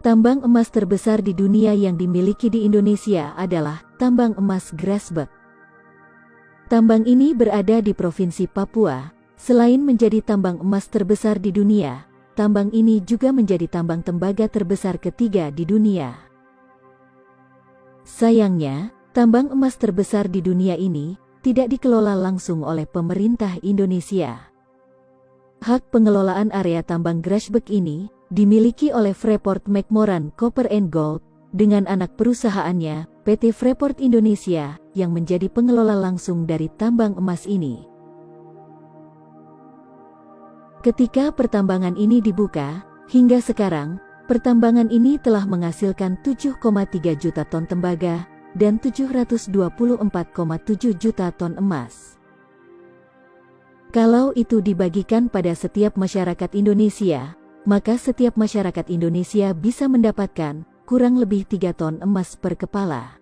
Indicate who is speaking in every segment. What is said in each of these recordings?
Speaker 1: Tambang emas terbesar di dunia yang dimiliki di Indonesia adalah tambang emas Grasberg. Tambang ini berada di Provinsi Papua. Selain menjadi tambang emas terbesar di dunia, tambang ini juga menjadi tambang tembaga terbesar ketiga di dunia. Sayangnya, tambang emas terbesar di dunia ini tidak dikelola langsung oleh pemerintah Indonesia. Hak pengelolaan area tambang Grasberg ini dimiliki oleh Freeport-McMoRan Copper and Gold dengan anak perusahaannya, PT Freeport Indonesia, yang menjadi pengelola langsung dari tambang emas ini. Ketika pertambangan ini dibuka, hingga sekarang, pertambangan ini telah menghasilkan 7,3 juta ton tembaga dan 724,7 juta ton emas. Kalau itu dibagikan pada setiap masyarakat Indonesia, maka setiap masyarakat Indonesia bisa mendapatkan kurang lebih 3 ton emas per kepala.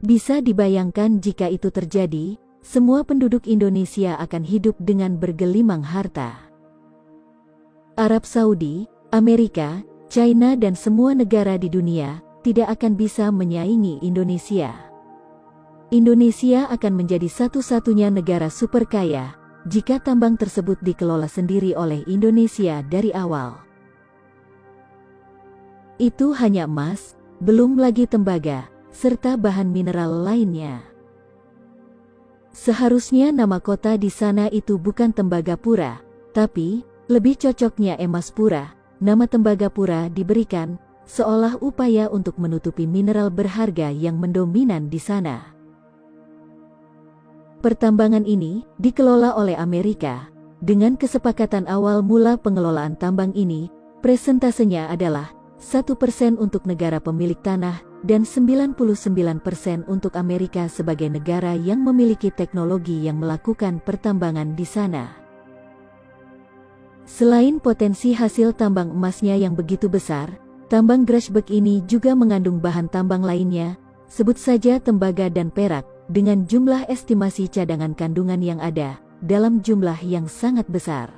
Speaker 1: Bisa dibayangkan jika itu terjadi, semua penduduk Indonesia akan hidup dengan bergelimang harta. Arab Saudi, Amerika, China dan semua negara di dunia tidak akan bisa menyaingi Indonesia. Indonesia akan menjadi satu-satunya negara super kaya jika tambang tersebut dikelola sendiri oleh Indonesia dari awal. Itu hanya emas, belum lagi tembaga, serta bahan mineral lainnya. Seharusnya nama kota di sana itu bukan Tembagapura, tapi lebih cocoknya Emaspura. Nama Tembagapura diberikan seolah upaya untuk menutupi mineral berharga yang mendominan di sana. Pertambangan ini dikelola oleh Amerika. Dengan kesepakatan awal mula pengelolaan tambang ini, presentasenya adalah 1% untuk negara pemilik tanah dan 99% untuk Amerika sebagai negara yang memiliki teknologi yang melakukan pertambangan di sana. Selain potensi hasil tambang emasnya yang begitu besar, tambang Grasberg ini juga mengandung bahan tambang lainnya, sebut saja tembaga dan perak, dengan jumlah estimasi cadangan kandungan yang ada, dalam jumlah yang sangat besar.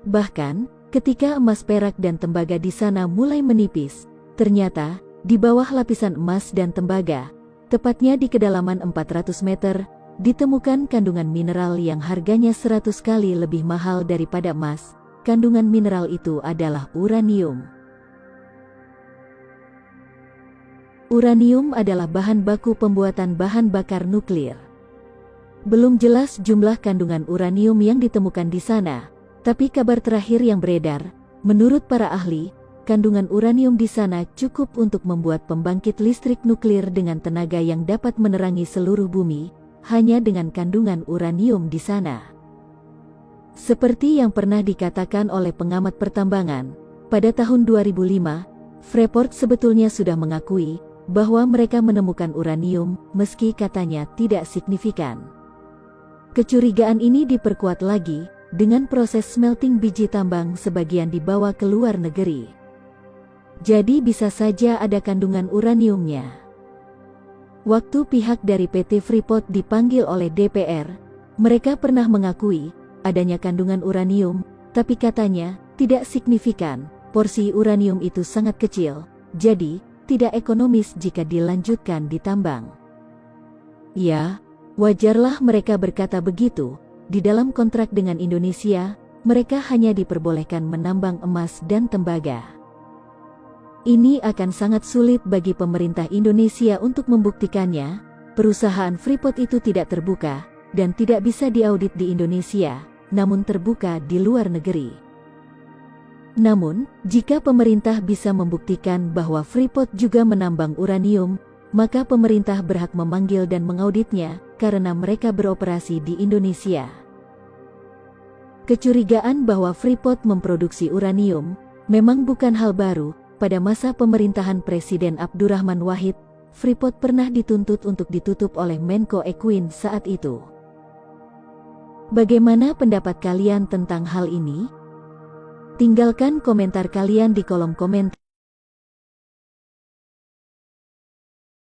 Speaker 1: Bahkan, ketika emas, perak dan tembaga di sana mulai menipis, ternyata, di bawah lapisan emas dan tembaga, tepatnya di kedalaman 400 meter, ditemukan kandungan mineral yang harganya 100 kali lebih mahal daripada emas. Kandungan mineral itu adalah uranium. Uranium adalah bahan baku pembuatan bahan bakar nuklir. Belum jelas jumlah kandungan uranium yang ditemukan di sana, tapi kabar terakhir yang beredar, menurut para ahli, kandungan uranium di sana cukup untuk membuat pembangkit listrik nuklir dengan tenaga yang dapat menerangi seluruh bumi, hanya dengan kandungan uranium di sana. Seperti yang pernah dikatakan oleh pengamat pertambangan, pada tahun 2005, Freeport sebetulnya sudah mengakui bahwa mereka menemukan uranium, meski katanya tidak signifikan. Kecurigaan ini diperkuat lagi dengan proses smelting biji tambang sebagian dibawa ke luar negeri. Jadi bisa saja ada kandungan uraniumnya. Waktu pihak dari PT Freeport dipanggil oleh DPR, mereka pernah mengakui adanya kandungan uranium, tapi katanya tidak signifikan, porsi uranium itu sangat kecil, jadi tidak ekonomis jika dilanjutkan ditambang. Ya, wajarlah mereka berkata begitu. Di dalam kontrak dengan Indonesia, mereka hanya diperbolehkan menambang emas dan tembaga. Ini akan sangat sulit bagi pemerintah Indonesia untuk membuktikannya. Perusahaan Freeport itu tidak terbuka dan tidak bisa diaudit di Indonesia, namun terbuka di luar negeri. Namun, jika pemerintah bisa membuktikan bahwa Freeport juga menambang uranium, maka pemerintah berhak memanggil dan mengauditnya, karena mereka beroperasi di Indonesia. Kecurigaan bahwa Freeport memproduksi uranium memang bukan hal baru. Pada masa pemerintahan Presiden Abdurrahman Wahid, Freeport pernah dituntut untuk ditutup oleh Menko Equine saat itu. Bagaimana pendapat kalian tentang hal ini? Tinggalkan komentar kalian di kolom komentar.